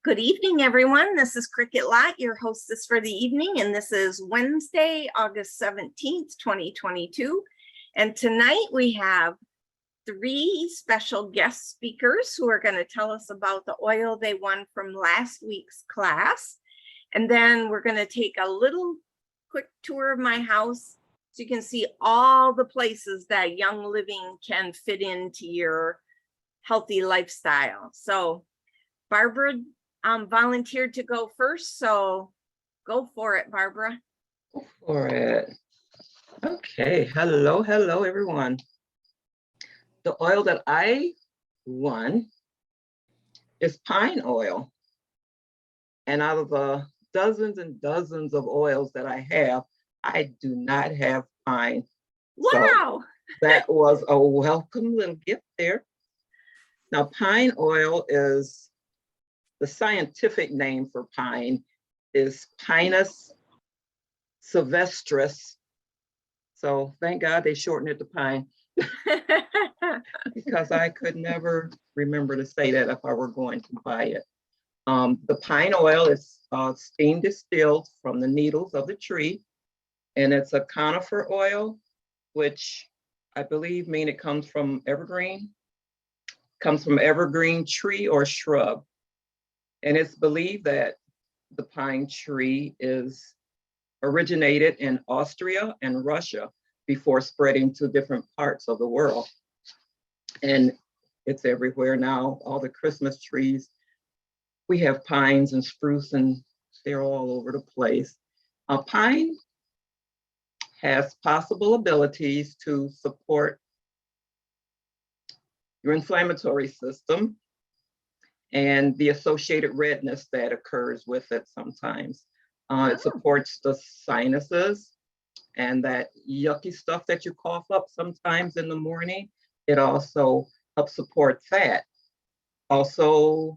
Good evening, everyone. This is Cricket Lot, your hostess for the evening, and this is Wednesday, August 17th, 2022. And tonight we have three special guest speakers who are going to tell us about the oil they won from last week's class. And then we're going to take a little quick tour of my house so you can see all the places that Young Living can fit into your healthy lifestyle. So Barbara volunteered to go first, so go for it, Barbara. Go for it. Okay, hello, everyone. The oil that I won is pine oil. And out of the dozens and dozens of oils that I have, I do not have pine. Wow. So that was a welcome little gift there. Now, pine oil is, the scientific name for pine is Pinus sylvestris. So thank God they shortened it to pine because I could never remember to say that if I were going to buy it. The pine oil is steam distilled from the needles of the tree, and it's a conifer oil, which I believe mean it comes from evergreen tree or shrub. And it's believed that the pine tree is originated in Austria and Russia before spreading to different parts of the world. And it's everywhere now. All the Christmas trees, we have pines and spruce, and they're all over the place. Pine has possible abilities to support your inflammatory system and the associated redness that occurs with it sometimes. It supports the sinuses and that yucky stuff that you cough up sometimes in the morning. It also helps support that. Also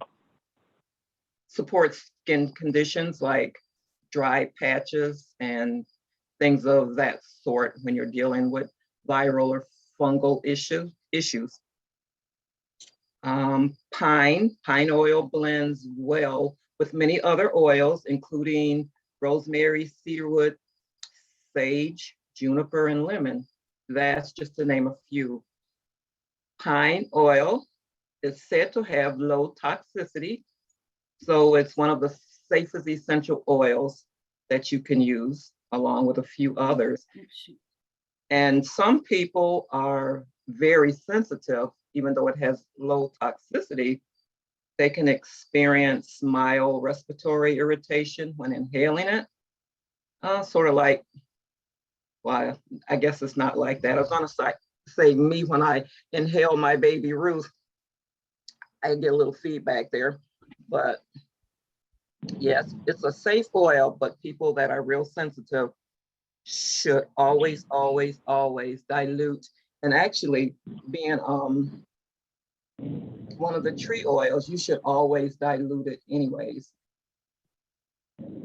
supports skin conditions like dry patches and things of that sort when you're dealing with viral or fungal issues. Pine oil blends well with many other oils, including rosemary, cedarwood, sage, juniper, and lemon. That's just to name a few. Pine oil is said to have low toxicity, so it's one of the safest essential oils that you can use, along with a few others. And some people are very sensitive, even though it has low toxicity. They can experience mild respiratory irritation when inhaling it. Sort of like, well, I guess it's not like that. I was gonna say me when I inhale my baby Ruth, I get a little feedback there. But yes, it's a safe oil, but people that are real sensitive should always, always, always dilute. And actually, being one of the tree oils, you should always dilute it anyways.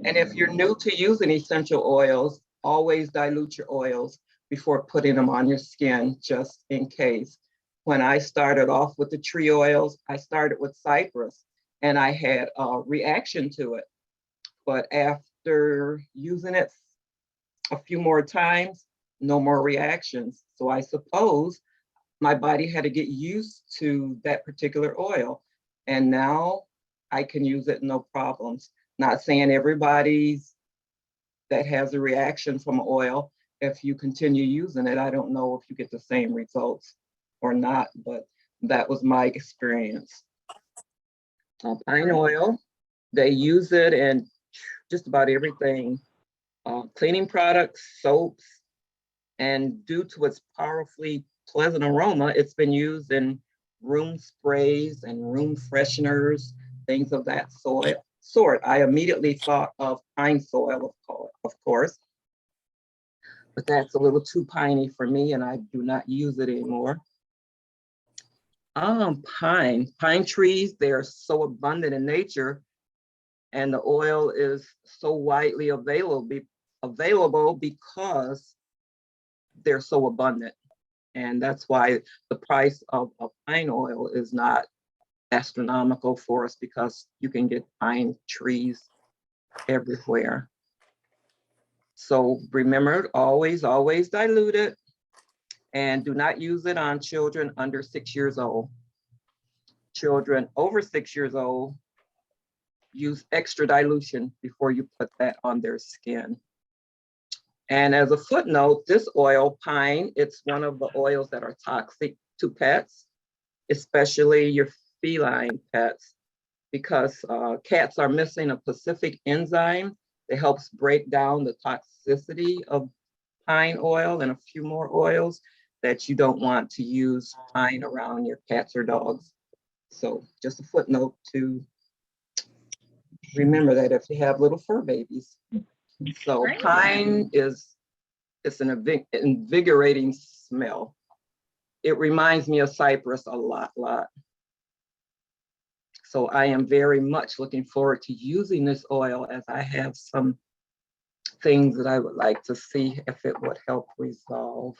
And if you're new to using essential oils, always dilute your oils before putting them on your skin, just in case. When I started off with the tree oils, I started with cypress and I had a reaction to it. But after using it a few more times, no more reactions. So I suppose my body had to get used to that particular oil. And now I can use it no problems. Not saying everybody's that has a reaction from oil, if you continue using it, I don't know if you get the same results or not, but that was my experience. Pine oil, they use it in just about everything. Cleaning products, soaps, and due to its powerfully pleasant aroma, it's been used in room sprays and room fresheners, things of that sort. I immediately thought of pine soil, of course, but that's a little too piney for me and I do not use it anymore. Pine trees, they're so abundant in nature and the oil is so widely available because they're so abundant. And that's why the price of pine oil is not astronomical for us because you can get pine trees everywhere. So remember, always dilute it, and do not use it on children under 6 years old. Children over 6 years old, use extra dilution before you put that on their skin. And as a footnote, this oil, pine, it's one of the oils that are toxic to pets, especially your feline pets, because cats are missing a specific enzyme that helps break down the toxicity of pine oil and a few more oils that you don't want to use pine around your cats or dogs. So just a footnote to remember that if you have little fur babies. So Right. pine it's an invigorating smell. It reminds me of cypress a lot. So I am very much looking forward to using this oil, as I have some things that I would like to see if it would help resolve.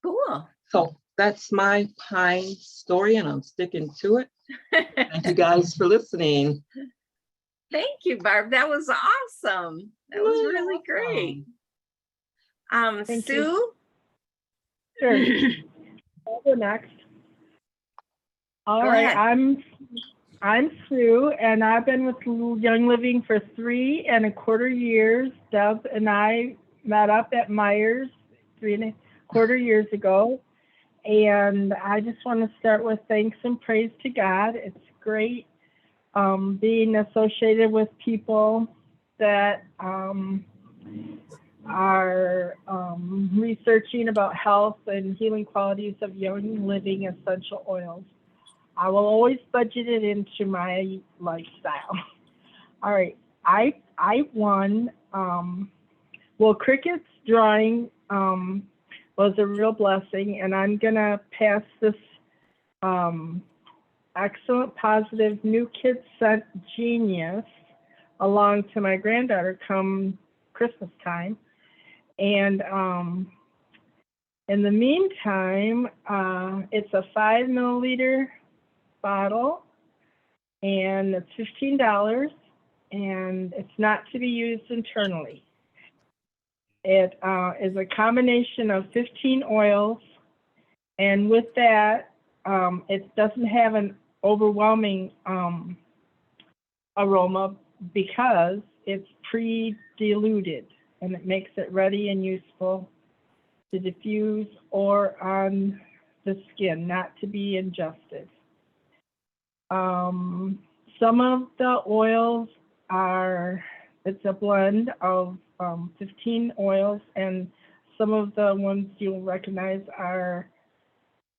Cool. So that's my pine story, and I'm sticking to it. Thank you guys for listening. Thank you, Barb. That was awesome. That was really great. Thank Sue? Sure. I'll go next. All Go right, ahead. I'm Sue, and I've been with Young Living for 3¼ years. Deb and I met up at Myers 3¼ years ago, and I just want to start with thanks and praise to God. It's great being associated with people that are researching about health and healing qualities of Young Living essential oils. I will always budget it into my lifestyle. All right, I won. Well, Cricket's drawing was a real blessing, and I'm gonna pass this excellent, positive new kid scent genius along to my granddaughter come Christmas time. And in the meantime, it's a 5 milliliter bottle, and it's $15, and it's not to be used internally. It is a combination of 15 oils, and with that, it doesn't have an overwhelming aroma because it's pre-diluted, and it makes it ready and useful to diffuse or on the skin, not to be ingested. Some of the oils it's a blend of 15 oils, and some of the ones you'll recognize are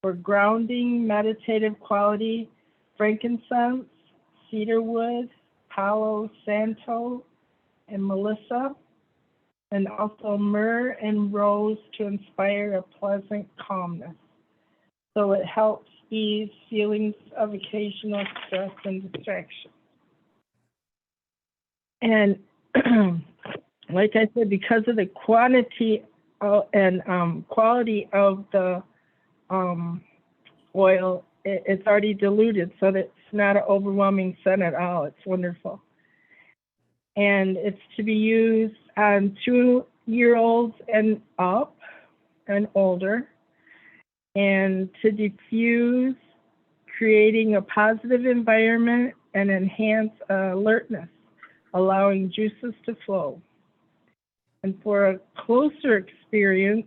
for grounding, meditative quality: frankincense, cedarwood, Palo Santo, and Melissa, and also myrrh and rose to inspire a pleasant calmness. So it helps ease feelings of occasional stress and distraction. And like I said, because of the quantity and quality of the oil, it's already diluted, so that it's not an overwhelming scent at all. It's wonderful. And it's to be used on 2-year-olds and up and older, and to diffuse, creating a positive environment and enhance alertness, allowing juices to flow. And for a closer experience,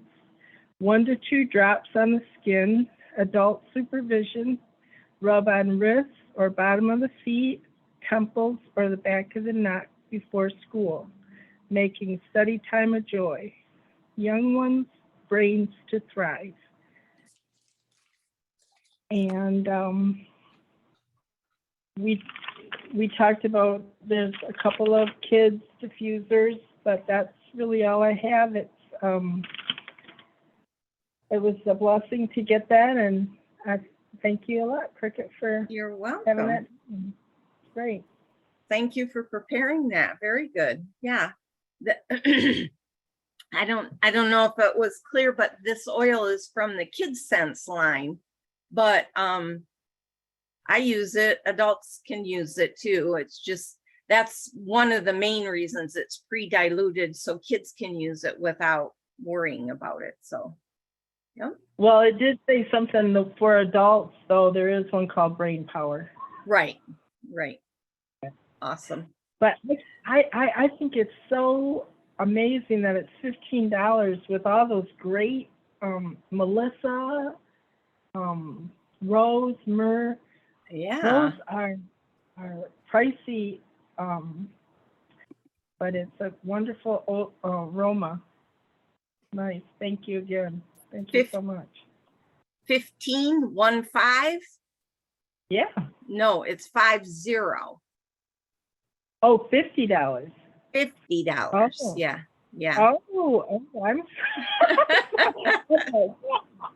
1 to 2 drops on the skin, adult supervision, rub on wrists or bottom of the feet, temples, or the back of the neck before school, making study time a joy. Young ones' brains to thrive. And we talked about, there's a couple of kids diffusers, but that's really all I have. It was a blessing to get that, and I thank you a lot, Cricket, for You're having welcome. that. Great. Thank you for preparing that. Very good. Yeah. I don't know if it was clear, but this oil is from the Kids Sense line. But I use it. Adults can use it too. It's just, that's one of the main reasons it's pre-diluted, so kids can use it without worrying about it. So, yep. Well, it did say something for adults, though. There is one called Brain Power. Right, right. Awesome. But I think it's so amazing that it's $15 with all those great Melissa, Rose, Myrrh. Yeah. Those are pricey, but it's a wonderful aroma. Nice. Thank you again. Thank you so much. 15. Yeah. No, it's 50. Oh, $50. $50. Oh. Yeah. Yeah. Oh, I'm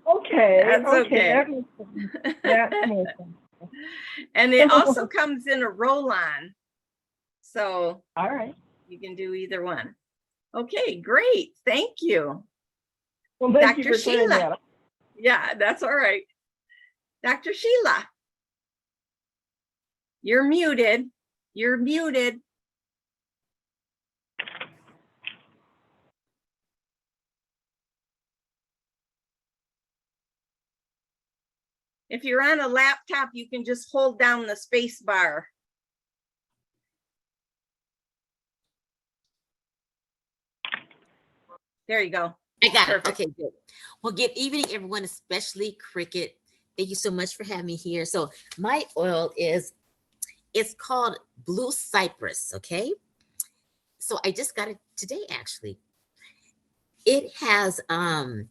okay. That's okay. That makes sense. That makes sense. And it also comes in a roll-on. So All right. you can do either one. Okay, great. Thank you. Well, thank you Dr. for clearing Sheila. that up. Yeah, that's all right. Dr. Sheila. You're muted. You're muted. If you're on a laptop, you can just hold down the space bar. There you go. I got Perfect. it. Okay, good. Well, good evening, everyone, especially Cricket. Thank you so much for having me here. So my oil it's called Blue Cypress, okay? So I just got it today, actually. It has the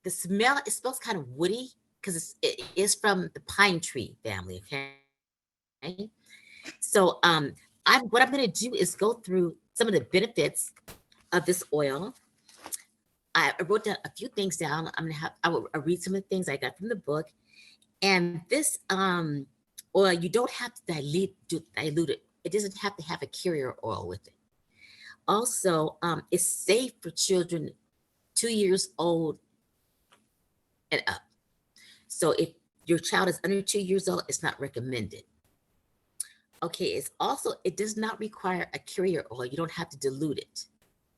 smell, it smells kind of woody because it is from the pine tree family, okay? So what I'm gonna do is go through some of the benefits of this oil. I wrote down a few things down. I will read some of the things I got from the book. And this oil, you don't have to dilute it. It doesn't have to have a carrier oil with it. Also, it's safe for children 2 years old and up. So if your child is under 2 years old, it's not recommended. Okay, it does not require a carrier oil. You don't have to dilute it,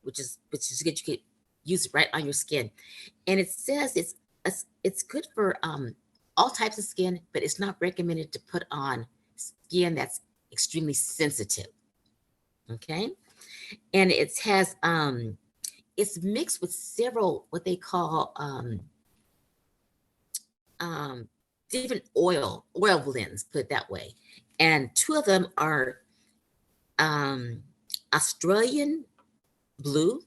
which is good. You could use it right on your skin. And it says it's good for all types of skin, but it's not recommended to put on skin that's extremely sensitive. Okay. And it has it's mixed with several what they call different oil blends, put it that way. And two of them are Australian blue.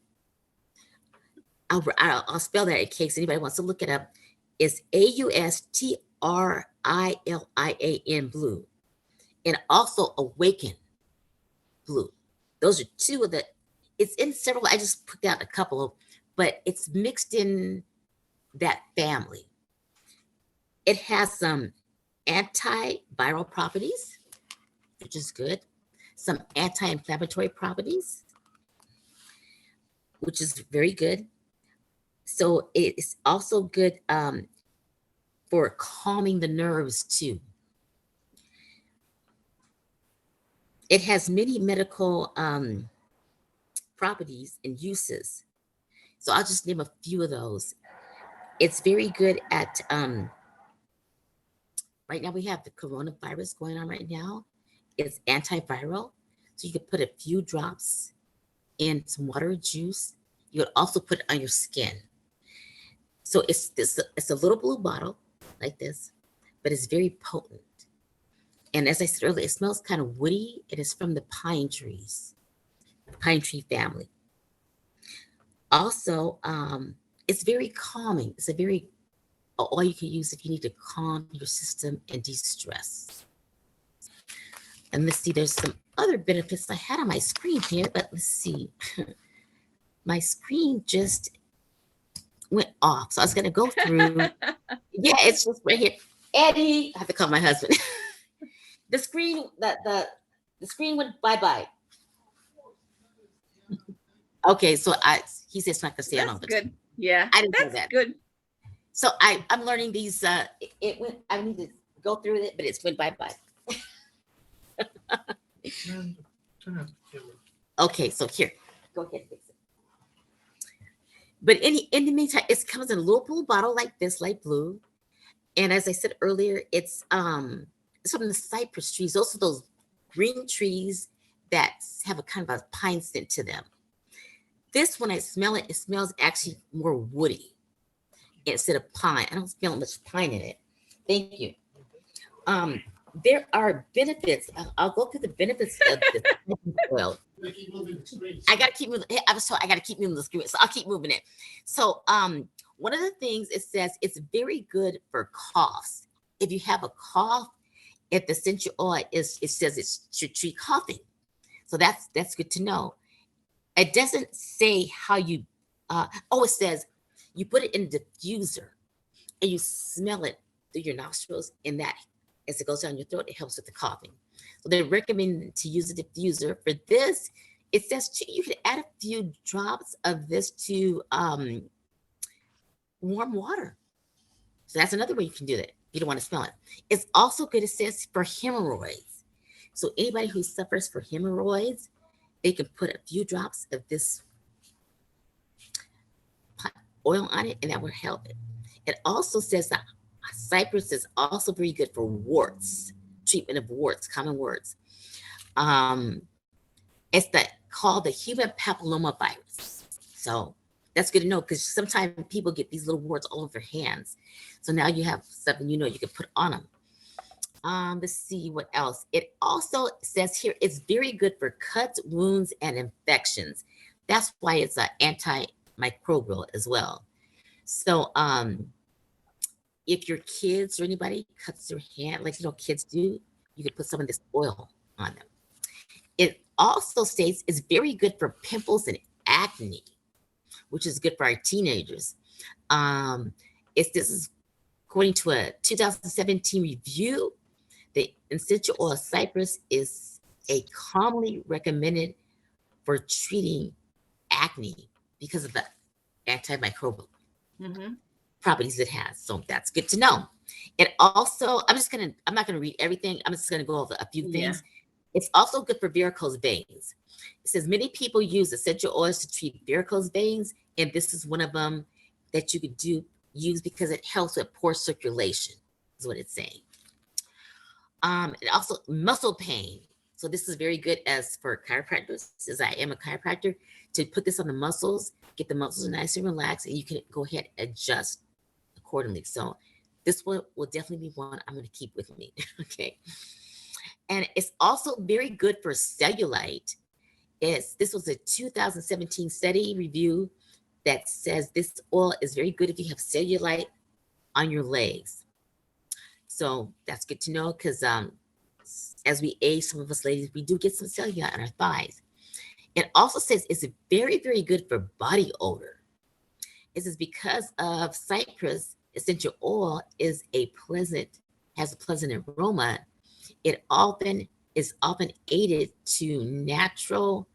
I'll spell that in case anybody wants to look it up. It's AUSTRILIAN blue, and also Awaken blue. Those are two of the. It's in several. I just put down a couple, but it's mixed in that family. It has some antiviral properties, which is good. Some anti-inflammatory properties, which is very good. So it's also good for calming the nerves too. It has many medical properties and uses. So I'll just name a few of those. It's very good at, right now we have the coronavirus going on right now. It's antiviral. So you could put a few drops in some water or juice. You would also put it on your skin. So it's a little blue bottle like this, but it's very potent. And as I said earlier, it smells kind of woody. It is from the pine trees, the pine tree family. Also, it's very calming. It's a very oil you can use if you need to calm your system and de-stress. And let's see, there's some other benefits I had on my screen here, but let's see. My screen just went off. So I was going to go through. Yeah, it's just right here. Eddie, I have to call my husband. The screen, the screen went bye-bye. Okay, so he says it's not going to stay on. That's good. Yeah, I didn't know that's that. good. So I'm learning these. I need to go through it, but it's went bye-bye. Turn off the camera. Okay, so here, go ahead and fix it. But in the meantime, it comes in a little blue bottle like this, light blue. And as I said earlier, it's from the cypress trees. Those are those green trees that have a kind of a pine scent to them. This, when I smell it, it smells actually more woody instead of pine. I don't smell much pine in it. Thank you. There are benefits. I'll go through the benefits of this oil. I gotta keep moving. I was told I gotta keep moving the screen, so I'll keep moving it. So, one of the things it says it's very good for coughs. If you have a cough, if the essential oil it says it should treat coughing. So that's good to know. It doesn't say how you. It says you put it in a diffuser and you smell it through your nostrils, and that as it goes down your throat, it helps with the coughing. So they recommend to use a diffuser. For this, it says you can add a few drops of this to warm water. So that's another way you can do that. You don't want to smell it. It's also good, it says, for hemorrhoids. So anybody who suffers from hemorrhoids, they can put a few drops of this oil on it, and that will help it. It also says that cypress is also very good for warts, treatment of warts, common warts. It's called the human papilloma virus. So that's good to know, because sometimes people get these little warts all over their hands. So now you have something you can put on them. Let's see what else. It also says here it's very good for cuts, wounds, and infections. That's why it's an antimicrobial as well. So if your kids or anybody cuts their hand, like kids do, you could put some of this oil on them. It also states it's very good for pimples and acne, which is good for our teenagers. This is according to a 2017 review. The essential oil of cypress is a commonly recommended for treating acne because of the antimicrobial properties it has. So that's good to know. It also, I'm not gonna read everything. I'm just gonna go over a few things. It's also good for varicose veins. It says many people use essential oils to treat varicose veins, and this is one of them that you could use because it helps with poor circulation, is what it's saying. It also muscle pain. So this is very good as for chiropractors, as I am a chiropractor, to put this on the muscles, get the muscles nice and relaxed, and you can go ahead and adjust accordingly. So this one will definitely be one I'm going to keep with me. Okay. And it's also very good for cellulite. This was a 2017 study review that says this oil is very good if you have cellulite on your legs. So that's good to know, because as we age, some of us ladies, we do get some cellulite on our thighs. It also says it's very, very good for body odor. It says because of cypress essential oil has a pleasant aroma, it is often aided to natural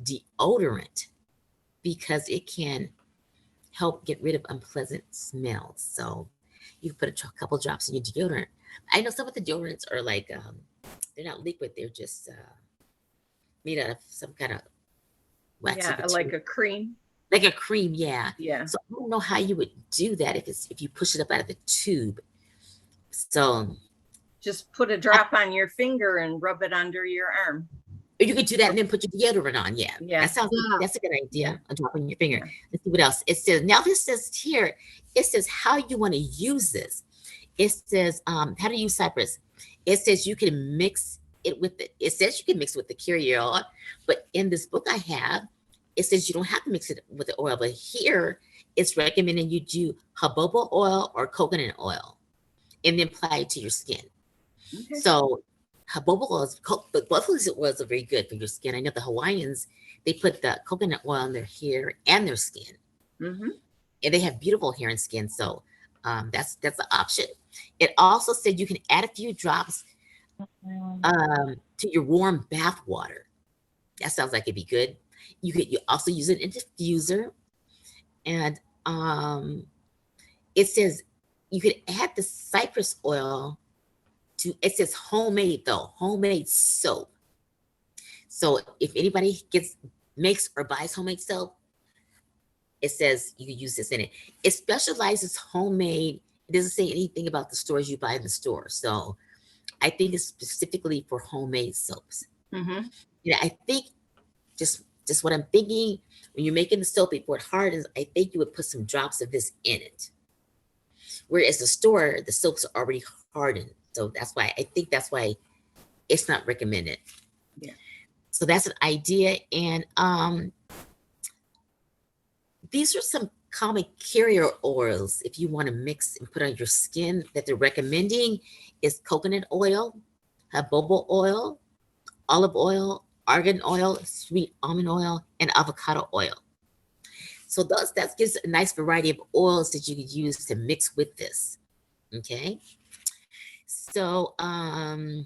deodorant because it can help get rid of unpleasant smells. So you can put a couple drops in your deodorant. I know some of the deodorants are like, they're not liquid, they're just made out of some kind of waxy Yeah, like a cream. Like a cream, yeah. Yeah. So I don't know how you would do that if you push it up out of the tube. So Just put a drop on your finger and rub it under your arm. you could do that and then put your deodorant on. Yeah. Yeah. That sounds that's a good idea. A drop on your finger. Yeah. Let's see what else. It says, now this says here, it says how you want to use this. It says how to use cypress. It says you can mix it with it says you can mix it with the carrier oil, but in this book I have, it says you don't have to mix it with the oil, but here it's recommending you do jojoba oil or coconut oil and then apply it to your skin. Okay. So jojoba oils, but both of these oils are very good for your skin. I know the Hawaiians, they put the coconut oil on their hair and their skin. Mm-hmm. And they have beautiful hair and skin. So that's an option. It also said you can add a few drops to your warm bath water. That sounds like it'd be good. You also use it in diffuser. And it says you could add the cypress oil it says homemade though, homemade soap. So if anybody makes or buys homemade soap, it says you can use this in it. It specializes homemade. It doesn't say anything about the stores you buy in the store. So I think it's specifically for homemade soaps. Mhm. Yeah, I think just what I'm thinking, when you're making the soap before it hardens, I think you would put some drops of this in it. Whereas the store, the soaps are already hardened. So I think that's why it's not recommended. Yeah. So that's an idea. And these are some common carrier oils if you want to mix and put on your skin that they're recommending is coconut oil, jojoba oil, olive oil, argan oil, sweet almond oil, and avocado oil. So that gives a nice variety of oils that you could use to mix with this. Okay. So now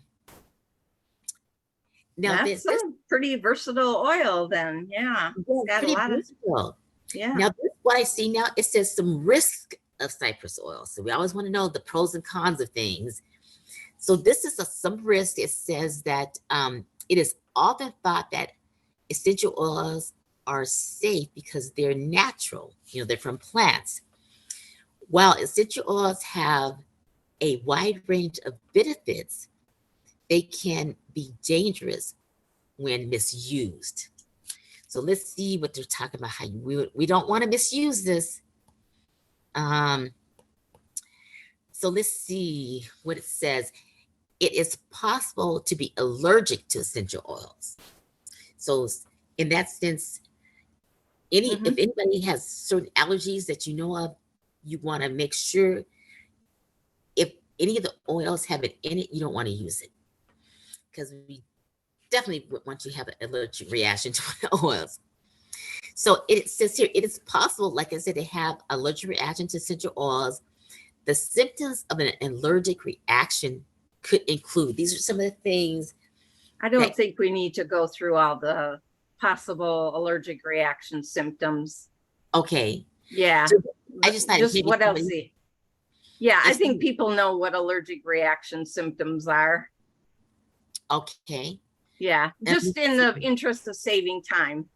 That's a pretty versatile oil then. Yeah. Got a pretty lot of, versatile. yeah. Now, this, what I see now, it says some risk of cypress oil. So we always want to know the pros and cons of things. So this is some risk. It says that it is often thought that essential oils are safe because they're natural. You know, they're from plants. While essential oils have a wide range of benefits, they can be dangerous when misused. So let's see what they're talking about. How we don't want to misuse this. So let's see what it says. It is possible to be allergic to essential oils. So in that sense, if anybody has certain allergies that you know of, you want to make sure if any of the oils have it in it, you don't want to use it because we definitely want you to have an allergic reaction to the oils. So it says here, it is possible, like I said, to have allergic reaction to essential oils. The symptoms of an allergic reaction could include, these are some of the things. I don't think we need to go through all the possible allergic reaction symptoms. Okay. Yeah. So I just thought maybe what else? somebody- Yeah, I think people know what allergic reaction symptoms are. Okay. Yeah, just in the interest of saving time.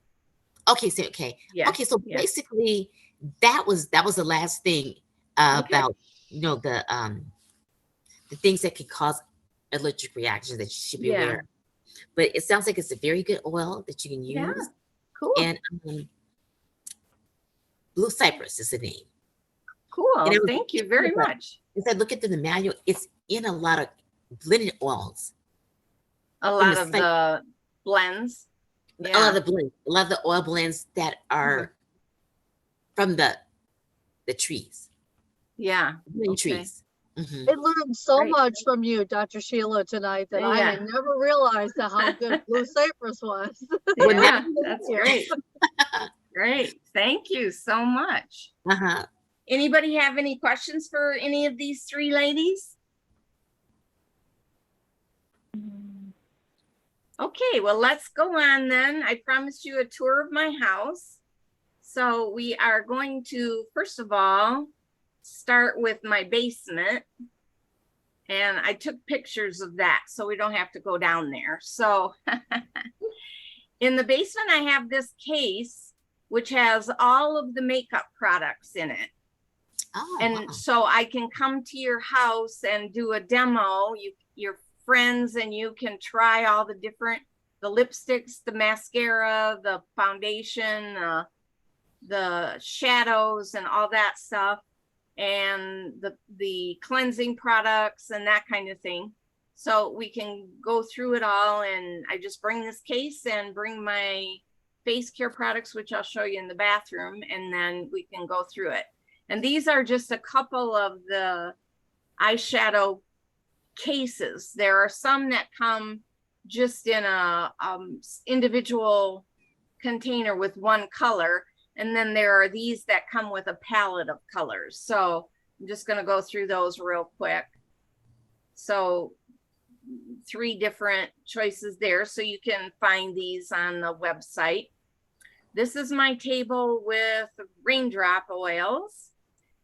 Okay. So, okay. Yeah. Okay. So yeah. basically that was the last thing about, you know, the things that could cause allergic reactions that you should be aware of. But it sounds like it's a very good oil that you can use. Yeah. Cool. And Blue Cypress is the name. Cool. Thank you very much. As I look into the manual, it's in a lot of blended oils. A lot of the blends. A lot of the blends, a lot of the oil blends that are from the trees. Yeah. Green trees. I learned so much from you, Dr. Sheila, tonight that I had never realized how good Blue Cypress was. Yeah, that's great. Great. Thank you so much. Anybody have any questions for any of these three ladies? Okay, well, let's go on then. I promised you a tour of my house. So we are going to, first of all, start with my basement. And I took pictures of that so we don't have to go down there. So in the basement, I have this case, which has all of the makeup products in it. Oh, and so I can come to your house and do a demo. Your friends and you can try all the lipsticks, the mascara, the foundation, the shadows and all that stuff, and the cleansing products and that kind of thing. So we can go through it all, and I just bring this case and bring my face care products, which I'll show you in the bathroom, and then we can go through it. And these are just a couple of the eyeshadow cases. There are some that come just in a individual container with one color. And then there are these that come with a palette of colors. So I'm just going to go through those real quick. So 3 different choices there. So you can find these on the website. This is my table with raindrop oils.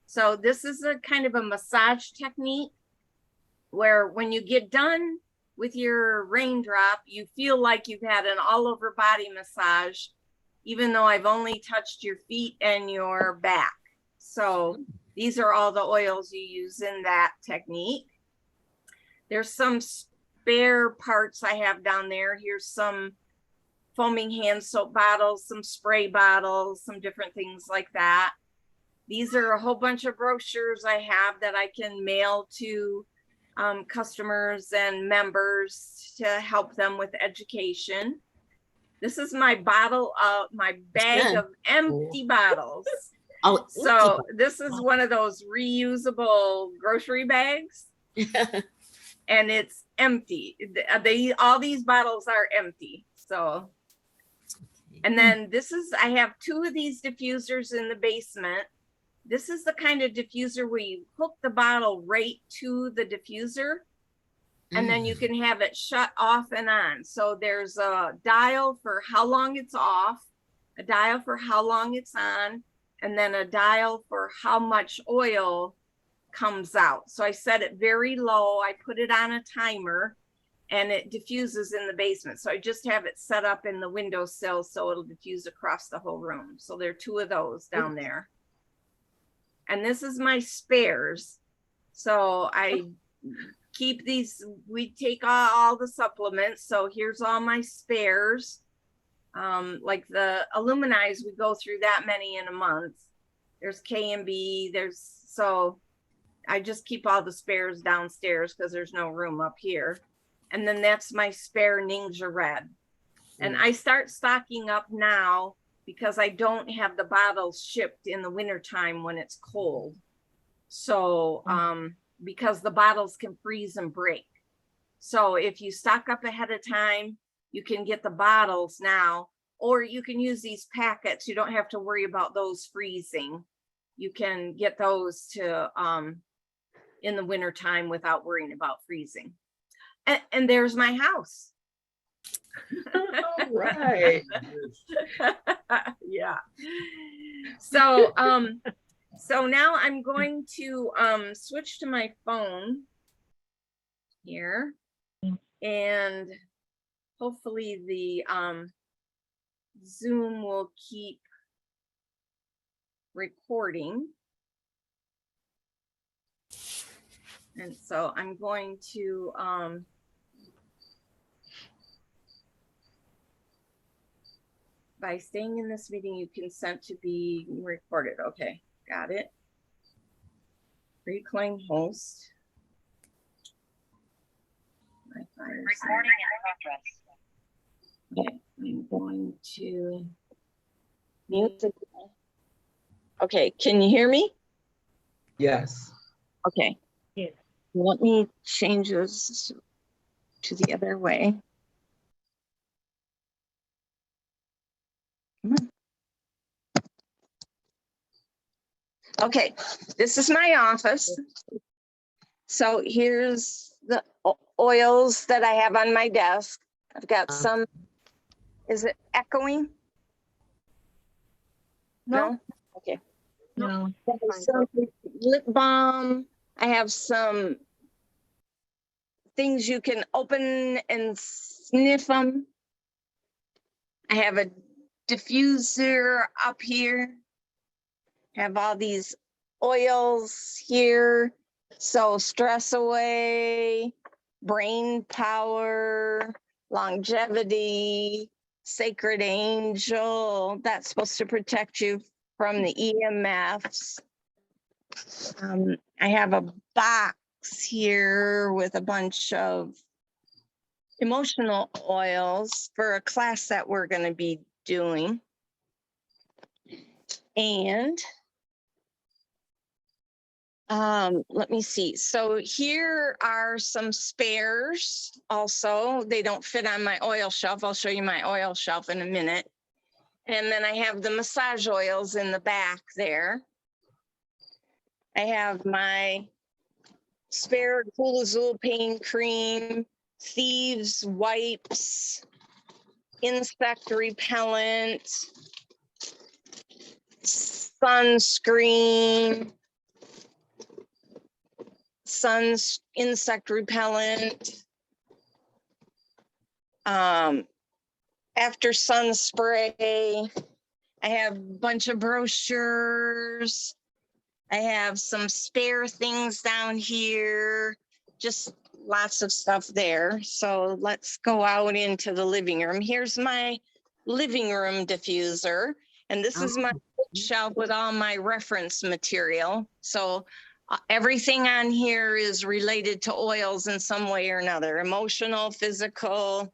So this is a kind of a massage technique. where when you get done with your raindrop, you feel like you've had an all over body massage, even though I've only touched your feet and your back. So these are all the oils you use in that technique. There's some spare parts I have down there. Here's some foaming hand soap bottles, some spray bottles, some different things like that. These are a whole bunch of brochures I have that I can mail to customers and members to help them with education. This is my bag of empty bottles. Oh, So this is one of those reusable grocery bags, and it's empty. All these bottles are empty. So, and then I have 2 of these diffusers in the basement. This is the kind of diffuser where you hook the bottle right to the diffuser, and then you can have it shut off and on. So there's a dial for how long it's off, a dial for how long it's on, and then a dial for how much oil comes out. So I set it very low. I put it on a timer, and it diffuses in the basement. So I just have it set up in the windowsill so it'll diffuse across the whole room. So there are 2 of those down there. And this is my spares. So I keep these, we take all the supplements. So here's all my spares. Like the Illuminize, we go through that many in a month. There's K&B, so I just keep all the spares downstairs because there's no room up here. And then that's my spare Ninja Red. And I start stocking up now because I don't have the bottles shipped in the wintertime when it's cold. So, because the bottles can freeze and break. So if you stock up ahead of time, you can get the bottles now, or you can use these packets. You don't have to worry about those freezing. You can get those to in the wintertime without worrying about freezing. And there's my house. All right. Yeah. So so now I'm going to switch to my phone here, and hopefully the Zoom will keep recording. And so I'm going to by staying in this meeting, you consent to be recorded. Okay, got it. Reclaim host. Recording in progress. Okay, I'm going to mute the. Okay, can you hear me? Yes. Okay. Yes. Let me change this to the other way. Come on. Okay, this is my office. So here's the oils that I have on my desk. I've got some, is it echoing? No? Okay. No. I have some lip balm. I have some things you can open and sniff them. I have a diffuser up here. Have all these oils here. So stress away, brain power, longevity, sacred angel. That's supposed to protect you from the EMFs. I have a box here with a bunch of emotional oils for a class that we're going to be doing. And let me see. So here are some spares also. They don't fit on my oil shelf. I'll show you my oil shelf in a minute. And then I have the massage oils in the back there. I have my spare Cool Azul pain cream, thieves wipes, insect repellent, sunscreen, Sun's insect repellent. After sun spray, I have a bunch of brochures. I have some spare things down here, just lots of stuff there. So let's go out into the living room. Here's my living room diffuser. And this is my shelf with all my reference material. So everything on here is related to oils in some way or another, emotional, physical,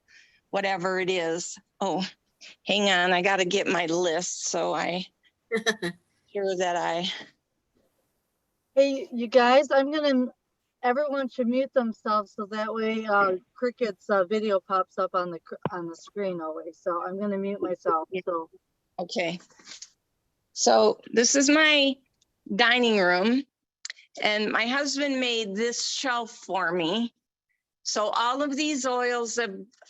whatever it is. Oh, hang on, I got to get my list. So I sure that I. Hey, you guys, everyone should mute themselves so that way Cricket's video pops up on the screen always. So I'm gonna mute myself. So Okay. So this is my dining room, and my husband made this shelf for me. So all of these oils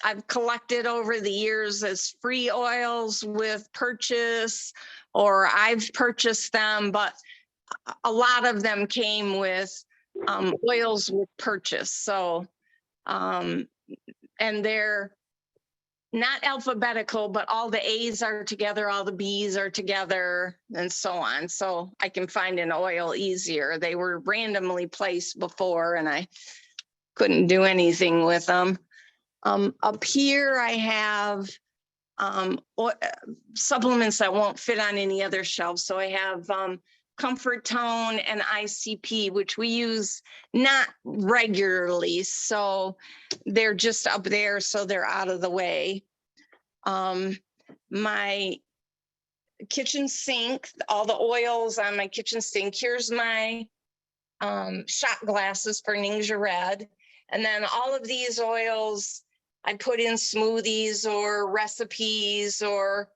I've collected over the years as free oils with purchase, or I've purchased them, but a lot of them came with oils with purchase. So, and they're not alphabetical, but all the A's are together, all the B's are together, and so on. So I can find an oil easier. They were randomly placed before, and I couldn't do anything with them. Up here, I have supplements that won't fit on any other shelf. So I have Comfort Tone and ICP, which we use not regularly. So they're just up there, so they're out of the way. My kitchen sink, all the oils on my kitchen sink. Here's my shot glasses for Ningxia Red. And then all of these oils I put in smoothies or recipes or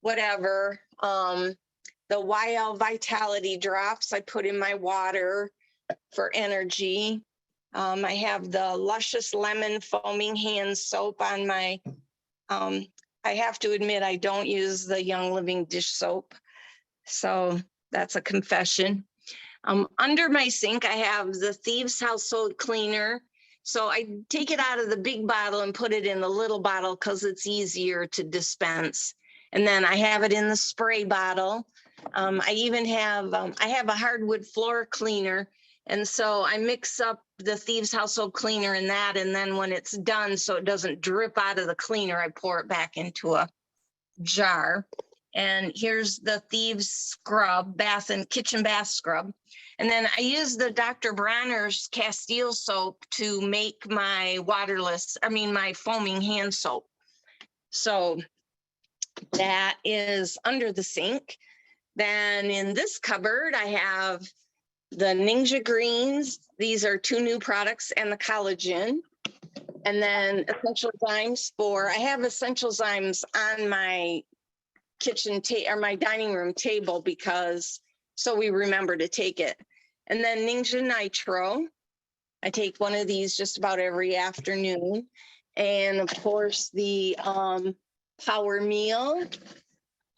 whatever. The YL Vitality drops I put in my water for energy. I have the Luscious Lemon Foaming Hand Soap on my, I have to admit, I don't use the Young Living dish soap. So that's a confession. Under my sink, I have the Thieves Household Cleaner. So I take it out of the big bottle and put it in the little bottle because it's easier to dispense. And then I have it in the spray bottle. I even have, I have a hardwood floor cleaner. And so I mix up the Thieves Household Cleaner in that. And then when it's done, so it doesn't drip out of the cleaner, I pour it back into a jar. And here's the Thieves Scrub, bath and kitchen bath scrub. And then I use the Dr. Bronner's Castile soap to make my my foaming hand soap. So that is under the sink. Then in this cupboard, I have the Ningxia Greens. These are 2 new products, and the collagen. And then Essential Zymes I have Essential Zymes on my kitchen or my dining room table so we remember to take it. And then Ningxia Nitro. I take one of these just about every afternoon. And of course the Power Meal.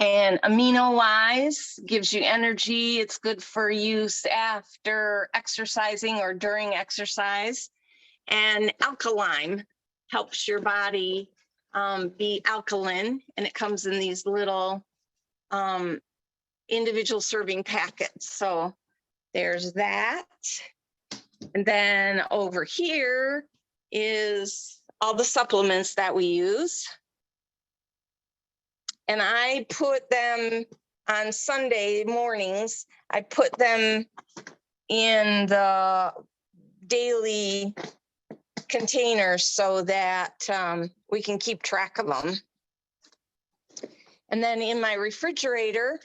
And Amino Wise gives you energy. It's good for use after exercising or during exercise. And Alkaline helps your body be alkaline, and it comes in these little individual serving packets. So there's that. And then over here is all the supplements that we use. And I put them on Sunday mornings, I put them in the daily containers so that we can keep track of them. And then in my refrigerator,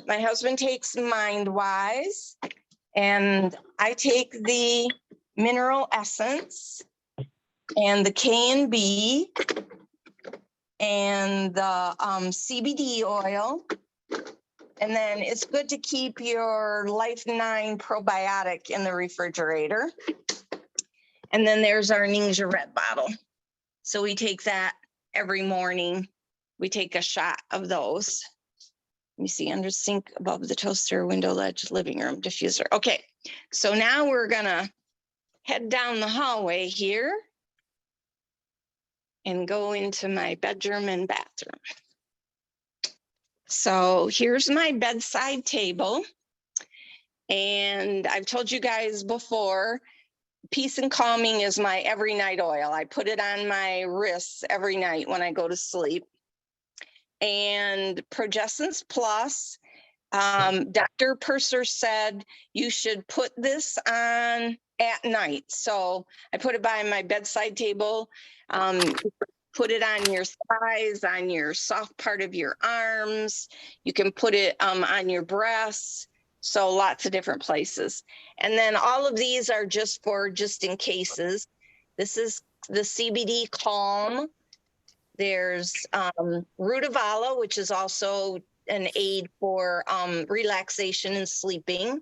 my husband takes MindWise, and I take the Mineral Essence and the K&B and the CBD oil. And then it's good to keep your Life 9 probiotic in the refrigerator. And then there's our Ningxia Red bottle. So we take that every morning. We take a shot of those. Let me see, under sink, above the toaster, window ledge, living room diffuser. Okay, so now we're gonna head down the hallway here and go into my bedroom and bathroom. So here's my bedside table. And I've told you guys before, Peace and Calming is my every night oil. I put it on my wrists every night when I go to sleep. And Progessence Plus, Dr. Purser said you should put this on at night. So I put it by my bedside table. Put it on your thighs, on your soft part of your arms. You can put it on your breasts. So lots of different places. And then all of these are just in cases. This is the CBD Calm. There's Rutavala, which is also an aid for relaxation and sleeping.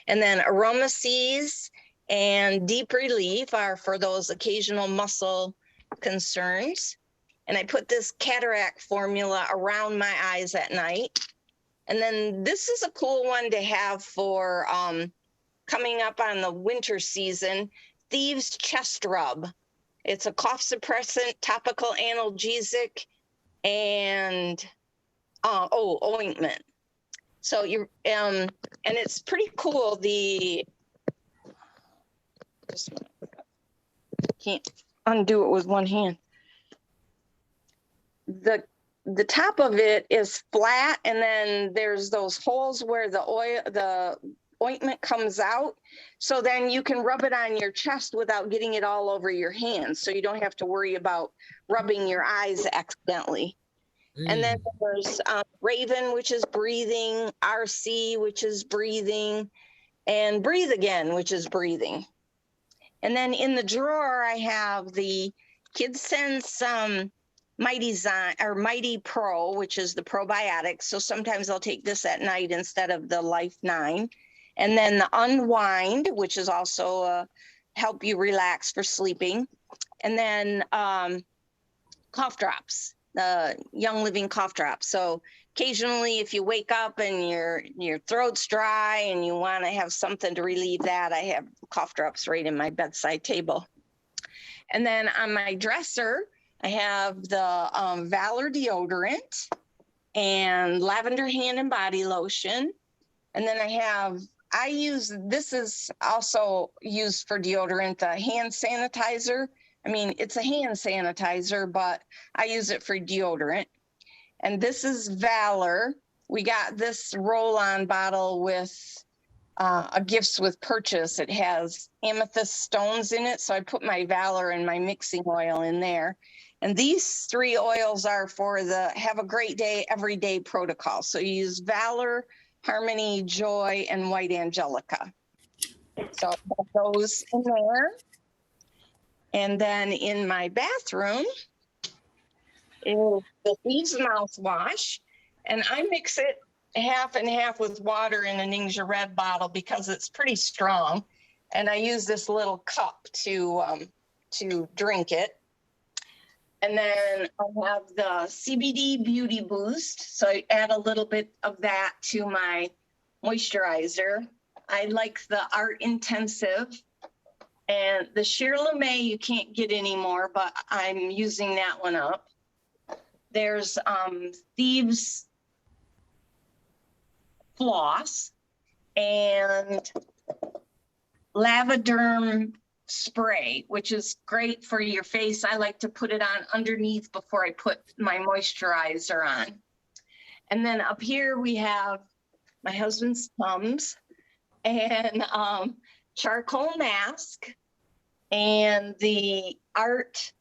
And then Aromaseas and Deep Relief are for those occasional muscle concerns. And I put this cataract formula around my eyes at night. And then this is a cool one to have for coming up on the winter season, Thieves Chest Rub. It's a cough suppressant, topical analgesic, and ointment. So you and it's pretty cool. Can't undo it with one hand. The top of it is flat, and then there's those holes where the ointment comes out. So then you can rub it on your chest without getting it all over your hands. So you don't have to worry about rubbing your eyes accidentally. And then there's Raven, which is breathing, RC, which is breathing, and Breathe Again, which is breathing. And then in the drawer, I have the KidSense Mighty Pro, which is the probiotics. So sometimes I'll take this at night instead of the Life 9. And then the Unwind, which is also help you relax for sleeping. And then cough drops, the Young Living cough drops. So occasionally if you wake up and your throat's dry and you want to have something to relieve that, I have cough drops right in my bedside table. And then on my dresser, I have the Valor deodorant and lavender hand and body lotion. And then this is also used for deodorant, the hand sanitizer. I mean, it's a hand sanitizer, but I use it for deodorant. And this is Valor. We got this roll-on bottle with a gifts with purchase. It has amethyst stones in it. So I put my Valor and my mixing oil in there. And these 3 oils are for the Have a Great Day, Everyday protocol. So you use Valor, Harmony, Joy, and White Angelica. So I put those in there. And then in my bathroom is the Thieves mouthwash. And I mix it half and half with water in a Ningxia Red bottle because it's pretty strong. And I use this little cup to drink it. And then I have the CBD Beauty Boost. So I add a little bit of that to my moisturizer. I like the Art Intensive. And the Sheer LeMay you can't get anymore, but I'm using that one up. There's Thieves Floss and Lavaderm spray, which is great for your face. I like to put it on underneath before I put my moisturizer on. And then up here we have my husband's Tums and charcoal mask and the Art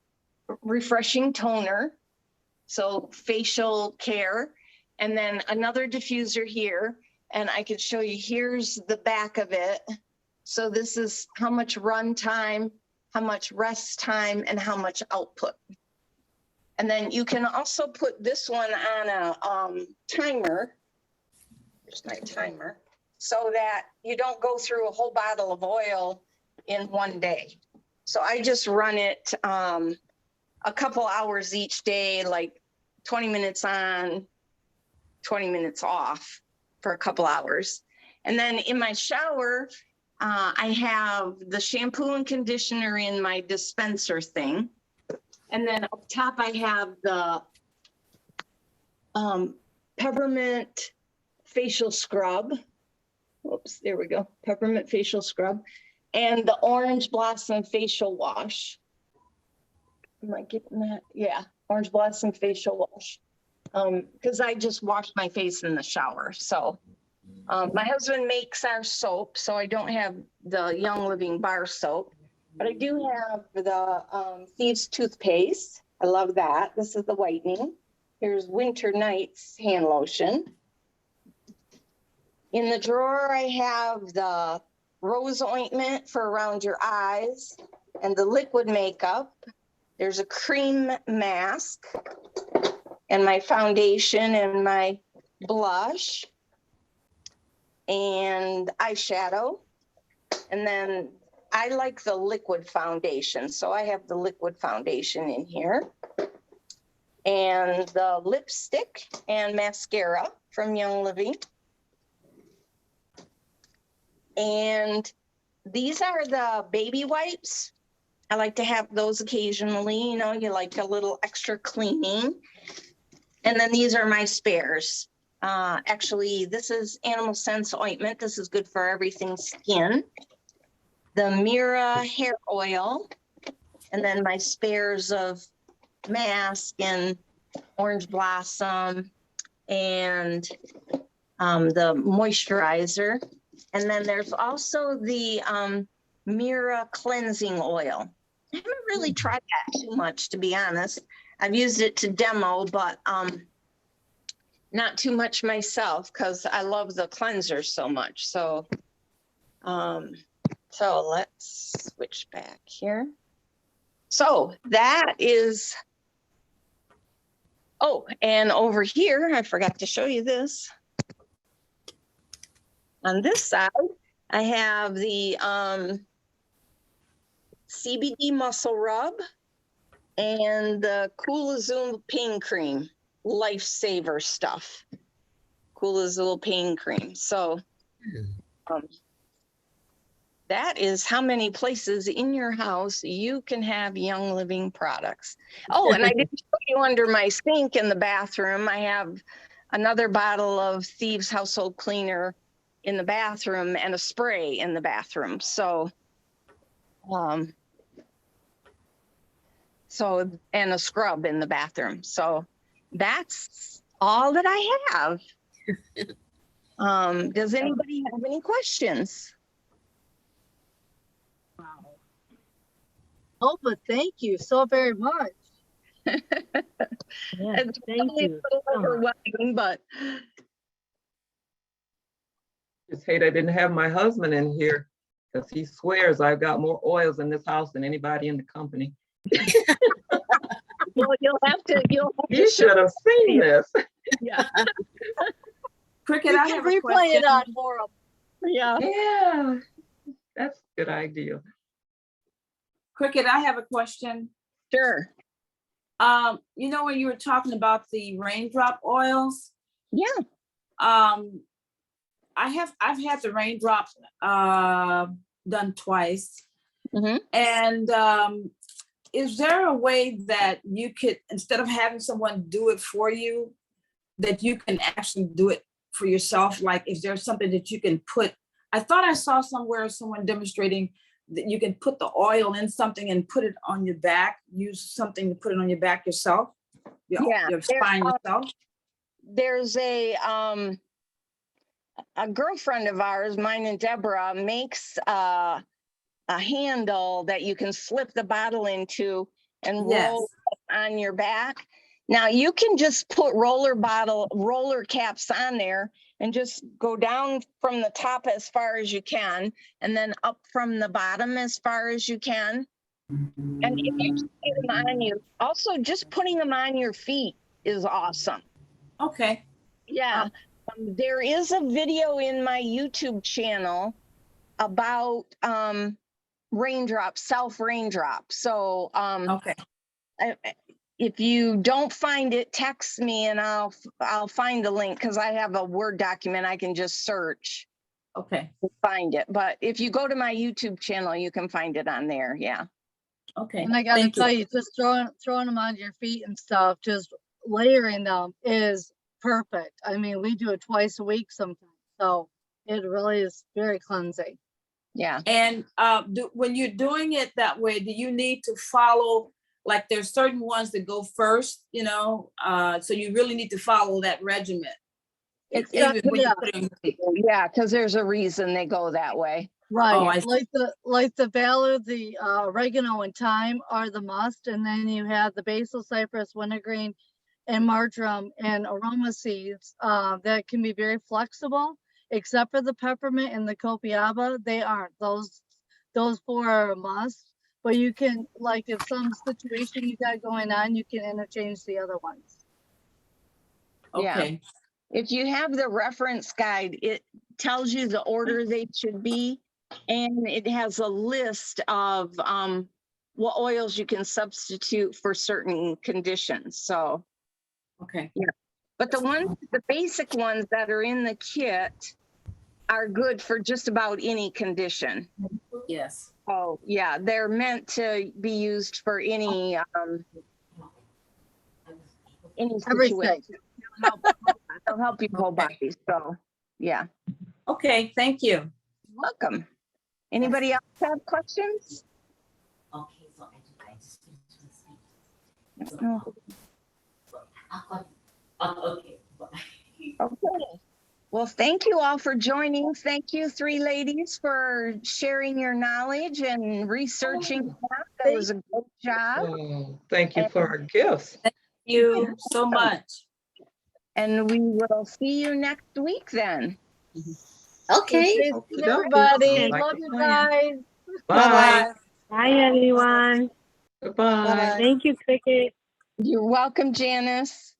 Refreshing Toner. So facial care. And then another diffuser here. And I could show you, here's the back of it. So this is how much run time, how much rest time, and how much output. And then you can also put this one on a timer. Here's my timer. So that you don't go through a whole bottle of oil in one day. So I just run it a couple hours each day, like 20 minutes on, 20 minutes off for a couple hours. And then in my shower, I have the shampoo and conditioner in my dispenser thing. And then up top, I have the peppermint facial scrub. Whoops, there we go. Peppermint facial scrub and the orange blossom facial wash. Am I getting that? Yeah, orange blossom facial wash. Because I just washed my face in the shower. So my husband makes our soap, so I don't have the Young Living bar soap, but I do have the Thieves toothpaste. I love that. This is the whitening. Here's Winter Nights hand lotion. In the drawer, I have the rose ointment for around your eyes and the liquid makeup. There's a cream mask and my foundation and my blush and eyeshadow. And then I like the liquid foundation, so I have the liquid foundation in here. And the lipstick and mascara from Young Living. And these are the baby wipes. I like to have those occasionally, you know, you like a little extra cleaning. And then these are my spares. Actually, this is Animal Sense ointment. This is good for everything skin. The Mira hair oil. And then my spares of mask and orange blossom and the moisturizer. And then there's also the Mira cleansing oil. I haven't really tried that too much, to be honest. I've used it to demo, but not too much myself because I love the cleanser so much. So, so let's switch back here. So that is, oh, and over here, I forgot to show you this. On this side, I have the CBD muscle rub and the Coolazoo pain cream, lifesaver stuff. Coolazoo pain cream. So that is how many places in your house you can have Young Living products. Oh, and I didn't show you under my sink in the bathroom. I have another bottle of Thieves household cleaner in the bathroom and a spray in the bathroom. So, and a scrub in the bathroom. So that's all that I have. Does anybody have any questions? Wow. Oh, but thank you so very much. Yeah, It's thank probably a you. little so much. overwhelming, but Just hate I didn't have my husband in here because he swears I've got more oils in this house than anybody in the company. you'll have to You should have seen this. yeah. Cricket, You I can have a replay question. it on for 'em. Yeah. Yeah, that's a good idea. Cricket, I have a question. Sure. You know, when you were talking about the raindrop oils, Yeah. I've had the raindrop done twice. Mhm. And is there a way that you could, instead of having someone do it for you, that you can actually do it for yourself? Like, is there something that you can put? I thought I saw somewhere someone demonstrating that you can put the oil in something and put it on your back, use something to put it on your back yourself, Yeah, your there- spine yourself. There's a girlfriend of ours, mine and Deborah, makes a handle that you can slip the bottle into and Yes. roll on your back. Now you can just put roller caps on there and just go down from the top as far as you can and then up from the bottom as far as you can. And if you just get them on you, also just putting them on your feet is awesome. Okay. Yeah, there is a video in my YouTube channel about self raindrop. So Okay. if you don't find it, text me and I'll find the link because I have a Word document I can just search. Okay, find it. But if you go to my YouTube channel, you can find it on there. Yeah. okay. And I gotta Thank tell you, just throwing them on your feet and stuff, just layering them is perfect. I mean, we do it twice a week sometimes, so it really is very cleansing. Yeah. And when you're doing it that way, do you need to follow, like there's certain ones that go first, you know? So you really need to follow that regimen. It's Even when yeah. you put in, Yeah, because there's a reason they go that way. Right, I see. like the ballard, the oregano and thyme are the must, and then you have the basil, cypress, wintergreen, and marjoram and aroma seeds that can be very flexible, except for the peppermint and the copiaba. They aren't. Those four are a must. But you can, like, if some situation you got going on, you can interchange the other ones. Yeah. okay, If you have the reference guide, it tells you the order they should be. And it has a list of what oils you can substitute for certain conditions. So, okay, but the basic ones that are in the kit are good for just about any condition. yes. Oh, yeah, they're meant to be used for any Everything. situation. They'll help your whole body. So, yeah, Okay, thank you. welcome. Anybody else have questions? Okay, so I just finished this thing. No. Okay. Okay. Well, thank you all for joining. Thank you, three ladies, for sharing your knowledge and researching that. That was a good job. Oh, thank you for our gifts. You so much. And we will see you next week then. Okay. Stay Okey safe, dokey. everybody. Like Love a you plan. guys. Bye. Bye, everyone. Goodbye. Thank you, Cricket. You're welcome, Janice.